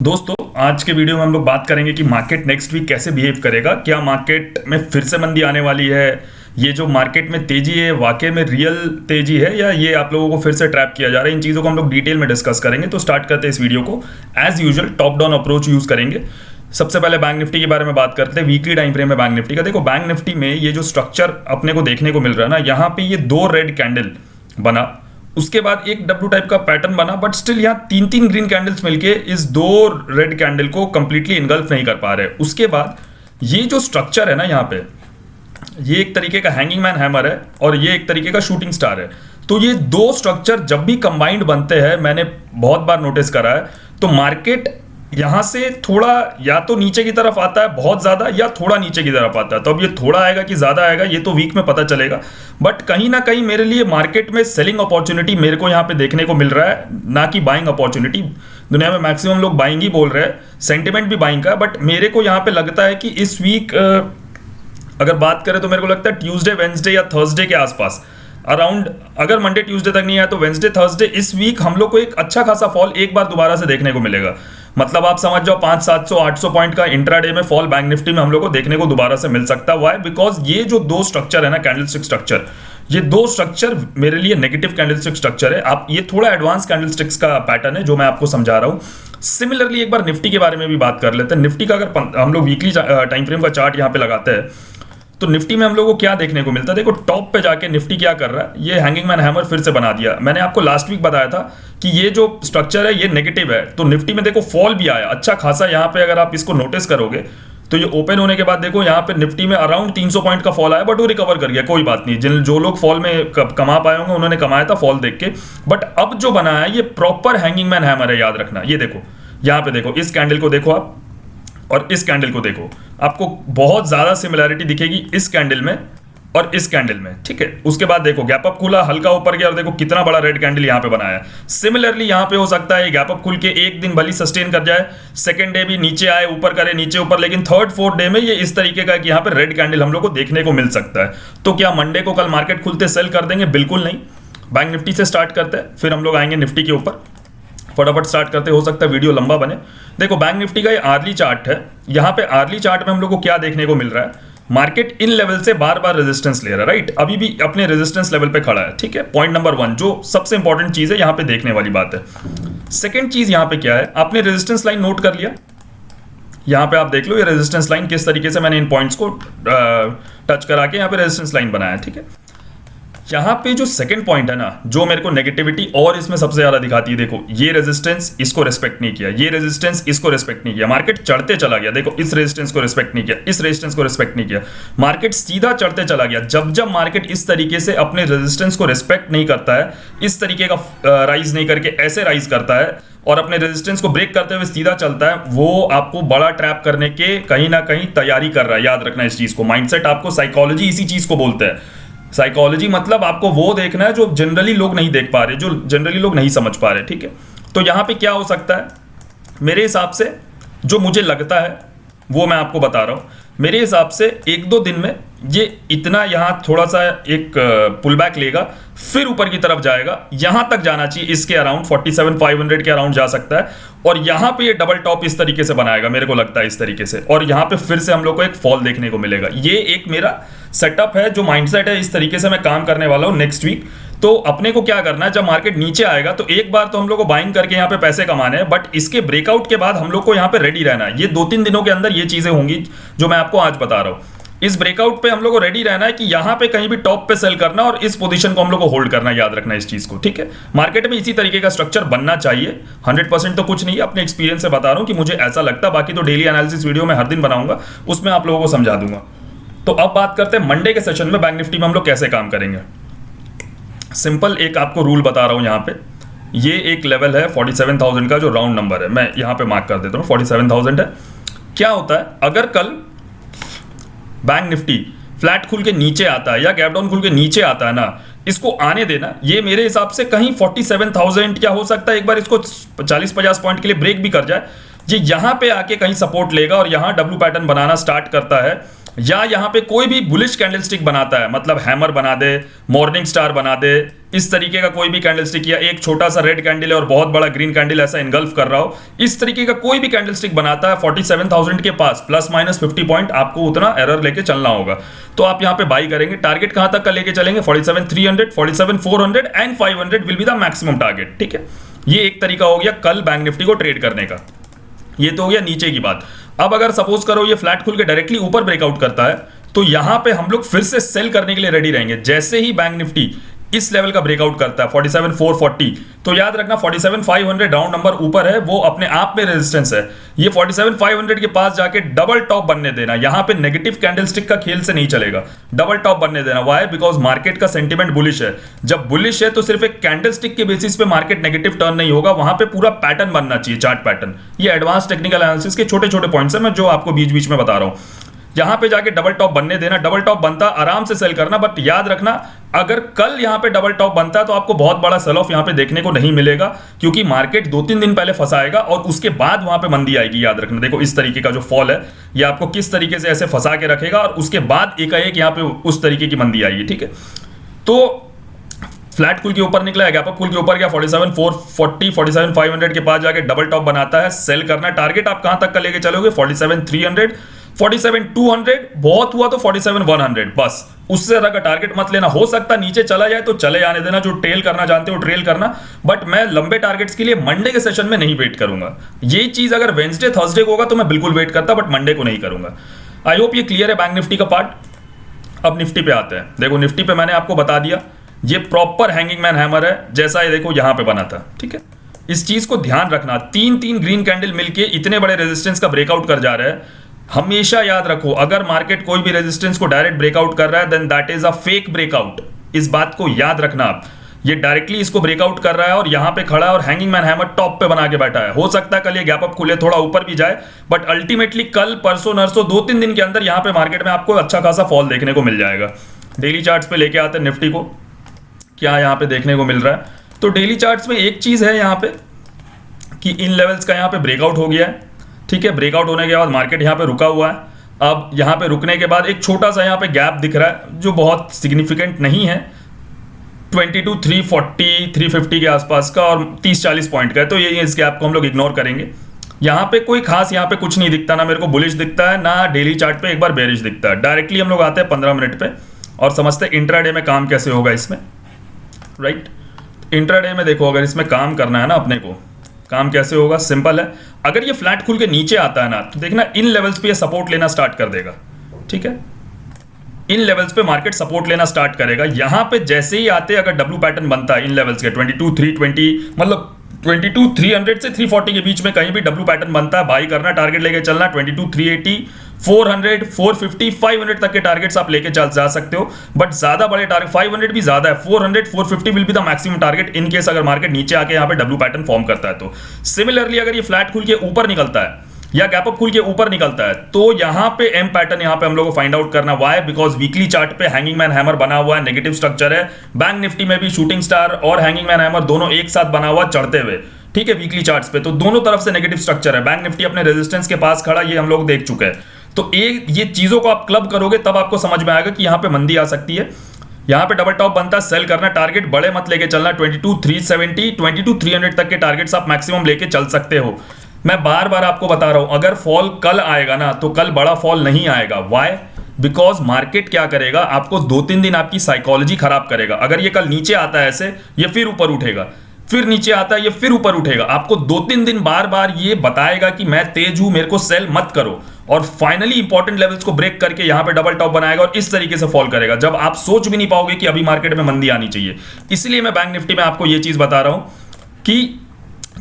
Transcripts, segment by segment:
दोस्तों, आज के वीडियो में हम लोग बात करेंगे कि मार्केट नेक्स्ट वीक कैसे बिहेव करेगा। क्या मार्केट में फिर से मंदी आने वाली है? ये जो मार्केट में तेजी है वाकई में रियल तेजी है या ये आप लोगों को फिर से ट्रैप किया जा रहा है? इन चीज़ों को हम लोग डिटेल में डिस्कस करेंगे। तो स्टार्ट करते हैं इस वीडियो को। As usual top down approach use करेंगे। सबसे पहले बैंक निफ्टी के बारे में बात करते हैं। वीकली टाइम फ्रेम में बैंक निफ्टी का देखो, बैंक निफ्टी में ये जो स्ट्रक्चर अपने को देखने को मिल रहा है ना, यहाँ पे ये दो रेड कैंडल बना, उसके बाद एक डब्ल्यू टाइप का पैटर्न बना, बट स्टिल यहाँ तीन तीन ग्रीन कैंडल्स मिलके इस दो रेड कैंडल को कंप्लीटली इनगल्फ नहीं कर पा रहे। उसके बाद ये जो स्ट्रक्चर है ना, यहाँ पे ये एक तरीके का हैंगिंग मैन हैमर है और ये एक तरीके का शूटिंग स्टार है। तो ये दो स्ट्रक्चर जब भी कंबाइंड बनते हैं, मैंने बहुत बार नोटिस करा है, तो मार्केट यहां से थोड़ा या तो नीचे की तरफ आता है बहुत ज्यादा, या थोड़ा नीचे की तरफ आता है। तो अब ये थोड़ा आएगा कि ज्यादा आएगा ये तो वीक में पता चलेगा, बट कहीं ना कहीं मेरे लिए मार्केट में सेलिंग अपॉर्चुनिटी मेरे को यहाँ पे देखने को मिल रहा है, ना कि बाइंग अपॉर्चुनिटी। दुनिया में मैक्सिमम लोग बाइंग ही बोल रहे हैं, सेंटिमेंट भी बाइंग का, बट मेरे को यहाँ पे लगता है कि इस वीक अगर बात करें तो मेरे को लगता है ट्यूसडे, वेंसडे या थर्सडे के आसपास अराउंड, अगर मंडे ट्यूसडे तक नहीं आया तो वेंसडे थर्सडे, इस वीक हम लोग को एक अच्छा खासा फॉल एक बार दोबारा से देखने को मिलेगा। मतलब आप समझ जाओ 500-700-800 पॉइंट का इंट्राडे में फॉल बैंक निफ्टी में हम लोग को देखने को दोबारा से मिल सकता है। व्हाई? बिकॉज ये जो दो स्ट्रक्चर है ना, कैंडलस्टिक स्ट्रक्चर, ये दो स्ट्रक्चर मेरे लिए नेगेटिव कैंडलस्टिक स्ट्रक्चर है। आप ये थोड़ा एडवांस कैंडलस्टिक्स का पैटर्न है जो मैं आपको समझा रहा हूँ। सिमिलरली एक बार निफ्टी के बारे में भी बात कर लेते हैं। निफ्टी का अगर हम लोग वीकली टाइम फ्रेम का चार्ट यहाँ पे लगाते हैं तो निफ्टी में हम लोगों को क्या देखने को मिलता है? देखो, टॉप पे जाके निफ्टी क्या कर रहा है, ये हैंगिंग मैन हैमर फिर से बना दिया। मैंने आपको लास्ट वीक बताया था कि ये जो स्ट्रक्चर है ये नेगेटिव है, तो निफ्टी में देखो फॉल भी आया अच्छा खासा। यहाँ पे अगर आप इसको नोटिस करोगे तो ये ओपन होने के बाद देखो यहाँ पे निफ्टी में अराउंड 300 पॉइंट का फॉल आया, बट वो रिकवर कर गया, कोई बात नहीं। जो लोग फॉल में कमा पाए होंगे उन्होंने कमाया था फॉल देख के। बट अब जो बना है ये प्रॉपर हैंगिंग मैन हैमर है, याद रखना। ये देखो, यहाँ पे देखो, इस कैंडल को देखो आप और इस कैंडल को देखो, आपको बहुत ज्यादा सिमिलैरिटी दिखेगी इस कैंडल में और इस कैंडल में, ठीक है। उसके बाद देखो गैप अप खुला, हल्का ऊपर गया और देखो कितना बड़ा रेड कैंडल यहाँ पे बनाया। सिमिलरली यहाँ पे हो सकता है गैप अप खुल के एक दिन भली सस्टेन कर जाए, सेकंड डे भी नीचे आए, ऊपर करे, नीचे ऊपर, लेकिन थर्ड फोर्थ डे में ये इस तरीके का कि यहाँ पे रेड कैंडल हम लोग को देखने को मिल सकता है। तो क्या मंडे को कल मार्केट खुलते सेल कर देंगे? बिल्कुल नहीं। बैंक निफ्टी से स्टार्ट करते हैं, फिर हम लोग आएंगे निफ्टी के ऊपर। फटाफट स्टार्ट करते, हो सकता है वीडियो लंबा बने। देखो, बैंक निफ्टी का ये आर्ली चार्ट है। यहाँ पे आर्ली चार्ट में हम लोग को क्या देखने को मिल रहा है? मार्केट इन लेवल से बार बार रेजिस्टेंस ले रहा है, राइट? अभी भी अपने रेजिस्टेंस लेवल पे खड़ा है, ठीक है। पॉइंट नंबर 1 जो सबसे इंपॉर्टेंट चीज है यहाँ पे देखने वाली बात है। सेकेंड चीज यहाँ पे क्या है, आपने रेजिस्टेंस लाइन नोट कर लिया? यहाँ पे आप देख लो ये रेजिस्टेंस लाइन किस तरीके से मैंने इन पॉइंट्स को टच करा के यहाँ पे रेजिस्टेंस लाइन बनाया, ठीक है। यहाँ पे जो सेकंड पॉइंट है ना, जो मेरे को नेगेटिविटी और इसमें सबसे ज्यादा दिखाती है, देखो ये रेजिस्टेंस इसको रिस्पेक्ट नहीं किया, ये रेजिस्टेंस इसको रिस्पेक्ट नहीं किया, मार्केट चढ़ते चला गया। देखो, इस रेजिस्टेंस को रिस्पेक्ट नहीं किया, इस रेजिस्टेंस को रिस्पेक्ट नहीं किया, मार्केट सीधा चढ़ते चला गया। जब जब मार्केट इस तरीके से अपने रेजिस्टेंस को रिस्पेक्ट नहीं करता है, इस तरीके का राइज नहीं करके ऐसे राइज करता है और अपने रेजिस्टेंस को ब्रेक करते हुए सीधा चलता है, वो आपको बड़ा ट्रैप करने के कहीं ना कहीं तैयारी कर रहा है। याद रखना इस चीज को। माइंडसेट आपको, साइकोलॉजी इसी चीज को बोलते हैं। साइकोलॉजी मतलब आपको वो देखना है जो जनरली लोग नहीं देख पा रहे, जो जनरली लोग नहीं समझ पा रहे, ठीक है। तो यहाँ पे क्या हो सकता है, मेरे हिसाब से जो मुझे लगता है वो मैं आपको बता रहा हूँ। मेरे हिसाब से 1-2 दिन में ये इतना यहाँ थोड़ा सा एक पुल बैक लेगा, फिर ऊपर की तरफ जाएगा, यहाँ तक जाना चाहिए, इसके अराउंड 47,500 के अराउंड जा सकता है, और यहाँ पे ये डबल टॉप इस तरीके से बनाएगा, मेरे को लगता है इस तरीके से, और यहाँ पे फिर से हम लोग को एक फॉल देखने को मिलेगा। ये एक मेरा सेटअप है, जो माइंडसेट है, इस तरीके से मैं काम करने वाला हूँ नेक्स्ट वीक। तो अपने को क्या करना है, जब मार्केट नीचे आएगा तो एक बार तो हम लोग को बाइंग करके यहाँ पे पैसे कमाने हैं, बट इसके ब्रेकआउट के बाद हम लोग को यहाँ पे रेडी रहना है। ये 2-3 दिनों के अंदर ये चीजें होंगी जो मैं आपको आज बता रहा हूँ। इस ब्रेकआउट पे हम लोग को रेडी रहना है कि यहाँ पे कहीं भी टॉप पे सेल करना और इस पोजीशन को हम लोग को होल्ड करना। याद रखना इस चीज को, ठीक है। मार्केट में इसी तरीके का स्ट्रक्चर बनना चाहिए। 100% तो कुछ नहीं है, अपने एक्सपीरियंस से बता रहा हूँ कि मुझे ऐसा लगता है। बाकी तो डेली एनालिसिस वीडियो में हर दिन बनाऊंगा, उसमें आप लोगों को समझा दूंगा। तो अब बात करते हैं मंडे के सेशन में बैंक निफ्टी में हम लोग कैसे काम करेंगे। सिंपल एक आपको रूल बता रहा हूं। यहाँ पे ये एक लेवल है 47,000 का, जो राउंड नंबर है, मैं यहाँ पे मार्क कर देता हूँ 47,000 है। क्या होता है, अगर कल बैंक निफ्टी फ्लैट खुल के नीचे आता है या गैप डाउन खुल के नीचे आता है ना, इसको आने देना। ये मेरे हिसाब से कहीं 47,000 क्या हो सकता है, एक बार इसको 40-50 पॉइंट के लिए ब्रेक भी कर जाए, ये यहाँ पे आके कहीं सपोर्ट लेगा और यहाँ डब्ल्यू पैटर्न बनाना स्टार्ट करता है, या यहाँ पे कोई भी बुलिश कैंडलस्टिक बनाता है, मतलब हैमर बना दे, मॉर्निंग स्टार बना दे, इस तरीके का कोई भी कैंडलस्टिक, या एक छोटा सा रेड कैंडल है और बहुत बड़ा ग्रीन कैंडल ऐसा इनगल्फ कर रहा हो, इस तरीके का कोई भी कैंडलस्टिक बनाता है 47,000 के पास प्लस माइनस 50 पॉइंट, आपको उतना एरर लेके चलना होगा। तो आप यहाँ पे बाई करेंगे। टारगेट कहां तक का लेके चलेंगे? 47,300, 47,400 and 500 will be the maximum target. ठीक है, ये एक तरीका हो गया कल बैंक निफ्टी को ट्रेड करने का। ये तो हो गया नीचे की बात। अब अगर सपोज करो ये फ्लैट खुल के डायरेक्टली ऊपर ब्रेकआउट करता है, तो यहां पे हम लोग फिर से सेल करने के लिए रेडी रहेंगे। जैसे ही बैंक निफ्टी इस लेवल का ब्रेकआउट करता है 47,440, तो याद रखना 47,500 राउंड नंबर ऊपर है, वो अपने आप में रेजिस्टेंस है। ये 47,500 के पास जाके डबल टॉप बनने देना, यहां पे नेगेटिव कैंडलस्टिक का खेल से नहीं चलेगा, डबल टॉप बनने देना। वाई? बिकॉज मार्केट का सेंटीमेंट बुलिश है। जब बुलिश है तो सिर्फ एक कैंडलस्टिक के बेसिस पे मार्केट नेगेटिव टर्न नहीं होगा, वहां पे पूरा पैटर्न बनना चाहिए, चार्ट पैटर्न। ये एडवांस टेक्निकल एनालिसिस के छोटे छोटे पॉइंट्स है, मैं जो आपको बीच बीच में बता रहा हूं। यहां पे जाके डबल टॉप बनने देना, डबल टॉप बनता आराम से सेल करना। बट याद रखना अगर कल यहां पे डबल टॉप बनता है तो आपको बहुत बड़ा सेल ऑफ यहां पे देखने को नहीं मिलेगा, क्योंकि मार्केट 2-3 दिन पहले फंसाएगा और उसके बाद वहां पे मंदी आएगी। याद रखना, देखो इस तरीके का जो फॉल है ये आपको किस तरीके से ऐसे फंसा के रखेगा और उसके बाद एकाएक यहां पे उस तरीके की मंदी आएगी। ठीक है, तो फ्लैट खुल के ऊपर निकला है, गैप अप खुल के ऊपर गया 47,440, 47,500 के पास जाके डबल टॉप बनाता है, सेल करना। टारगेट आप कहां तक का लेके चलोगे? 47,300, 47,200, बहुत हुआ तो 47,100, बस उससे ज्यादा का टारगेट मत लेना। हो सकता नीचे चला जाए तो चले आने देना, जो ट्रेल करना जानते हो ट्रेल करना, बट मैं लंबे टारगेट्स के लिए मंडे के सेशन में नहीं वेट करूंगा। ये चीज अगर वेंसडे थर्सडे को होगा तो मैं बिल्कुल वेट करता, बट मंडे को नहीं करूंगा। आई होप ये क्लियर है बैंक निफ्टी का पार्ट। अब निफ्टी पे आते हैं। देखो निफ्टी पे मैंने आपको बता दिया, ये प्रॉपर हैंगिंग मैन हैमर है, जैसा ये देखो यहां पे बना था। ठीक है, इस चीज को ध्यान रखना, 3 ग्रीन कैंडल मिलके इतने बड़े रेजिस्टेंस का ब्रेकआउट कर जा रहा है। हमेशा याद रखो, अगर मार्केट कोई भी रेजिस्टेंस को डायरेक्ट ब्रेकआउट कर रहा है then that is a fake breakout. इस बात को याद रखना आप। ये डायरेक्टली इसको ब्रेकआउट कर रहा है और यहां पे खड़ा है और हैंगिंग मैन हैमर टॉप पे बना के बैठा है। हो सकता है कल ये गैप अप खुले थोड़ा ऊपर भी जाए, बट अल्टीमेटली कल परसों नरसों 2-3 दिन के अंदर यहां पे मार्केट में आपको अच्छा खासा फॉल देखने को मिल जाएगा। डेली चार्ट्स पे लेके आते हैं निफ्टी को, क्या यहां पे देखने को मिल रहा है? तो डेली चार्ट्स में एक चीज है यहां पे कि इन लेवल्स का यहां पे ब्रेकआउट हो गया है। ठीक है, ब्रेकआउट होने के बाद मार्केट यहां पे रुका हुआ है। अब यहां पे रुकने के बाद एक छोटा सा यहां पे गैप दिख रहा है जो बहुत सिग्निफिकेंट नहीं है, 22,340, 350 के आसपास का और 30-40 पॉइंट का है। तो ये इस गैप को हम लोग इग्नोर करेंगे। यहां पे कोई खास यहां पे कुछ नहीं दिखता, ना मेरे को बुलिश दिखता है, ना डेली चार्ट पे एक बार बेरिश दिखता है। डायरेक्टली हम लोग आते हैं 15 मिनट पे और समझते हैं इंट्राडे में काम कैसे होगा इसमें। राइट, इंट्राडे में देखो अगर इसमें काम करना है ना अपने को, काम कैसे होगा? सिंपल है। अगर ये फ्लैट खुल के नीचे आता है ना तो देखना इन लेवल्स पे ये सपोर्ट लेना स्टार्ट कर देगा। ठीक है, इन लेवल्स पे मार्केट सपोर्ट लेना स्टार्ट करेगा। यहां पे जैसे ही आते अगर डब्ल्यू पैटर्न बनता है इन लेवल्स के 22,320, मतलब 22,300 से 340 के बीच में कहीं भी डब्ल्यू पैटर्न बनता है, बाई करना, टारगेट लेके चलना 22,380, 400, 450, 500 तक के टारगेट्स आप लेके चल जा सकते हो। बट ज्यादा बड़े टारगेट 500 भी ज्यादा है, 400, 450 will be the maximum target in case अगर मार्केट नीचे आके यहाँ पे डब्ल्यू पैटर्न फॉर्म करता है तो। सिमिलरली अगर ये फ्लैट खुल के ऊपर निकलता है या गैप अप खुल के ऊपर निकलता है तो यहां पे एम पैटर्न यहां पे हम लोग को फाइंड आउट करना। वाई? बिकॉज वीकली चार्ट पे हैंगिंग मैन हैमर बना हुआ है, नेगेटिव स्ट्रक्चर है। बैंक निफ्टी में भी शूटिंग स्टार और हैंगिंग मैन हैमर दोनों एक साथ बना हुआ चढ़ते हुए। ठीक है, वीकली चार्ट्स पे तो दोनों तरफ से नेगेटिव स्ट्रक्चर है। बैंक निफ्टी अपने रेजिस्टेंस के पास खड़ा, ये हम लोग देख चुके हैं। तो ये चीजों को आप क्लब करोगे तब आपको समझ में आएगा कि यहां पे मंदी आ सकती है। यहां पे डबल टॉप बनता है, सेल करना, टारगेट बड़े मत लेके चलना, 22,370, 22,300 तक के टारगेट्स आप मैक्सिमम लेके चल सकते हो। मैं बार बार आपको बता रहा हूं, अगर फॉल कल आएगा ना तो कल बड़ा फॉल नहीं आएगा। वाई? बिकॉज मार्केट क्या करेगा, आपको 2-3 दिन आपकी साइकोलॉजी खराब करेगा। अगर ये कल नीचे आता है ऐसे, ये फिर ऊपर उठेगा, फिर नीचे आता है, ये फिर ऊपर उठेगा। आपको 2-3 दिन बार बार ये बताएगा कि मैं तेज हूं, मेरे को सेल मत करो, और फाइनली इंपॉर्टेंट लेवल्स को ब्रेक करके यहां पे डबल टॉप बनाएगा और इस तरीके से फॉल करेगा, जब आप सोच भी नहीं पाओगे कि अभी मार्केट में मंदी आनी चाहिए। इसलिए मैं बैंक निफ्टी में आपको ये चीज बता रहा हूं कि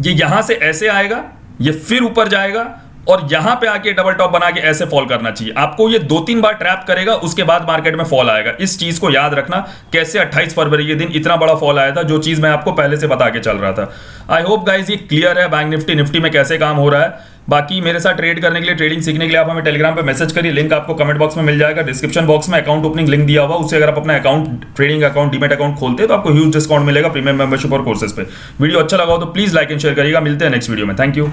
ये यहां से ऐसे आएगा, ये फिर ऊपर जाएगा और यहां पे आके डबल टॉप बना के ऐसे फॉल करना चाहिए। आपको ये 2-3 बार ट्रैप करेगा, उसके बाद मार्केट में फॉल आएगा। इस चीज को याद रखना। कैसे 28 फरवरी के दिन इतना बड़ा फॉल आया था, जो चीज मैं आपको पहले से बता के चल रहा था। आई होप गाइज ये क्लियर है बैंक निफ्टी में कैसे काम हो रहा है। बाकी मेरे साथ ट्रेड करने के लिए, ट्रेडिंग सीखने के लिए आप हमें टेलीग्राम पे मैसेज करिए, लिंक आपको कमेंट बॉक्स में मिल जाएगा। डिस्क्रिप्शन बॉक्स में अकाउंट ओपनिंग लिंक दिया हुआ, उससे अगर आप अपना account, trading account, demat account खोलते हैं तो आपको ह्यूज डिस्काउंट मिलेगा प्रीमियम मेंबरशिप और कोर्सेज पे। वीडियो अच्छा लगा हो तो प्लीज लाइक एंड शेयर करिएगा। मिलते हैं नेक्स्ट वीडियो में। Thank you.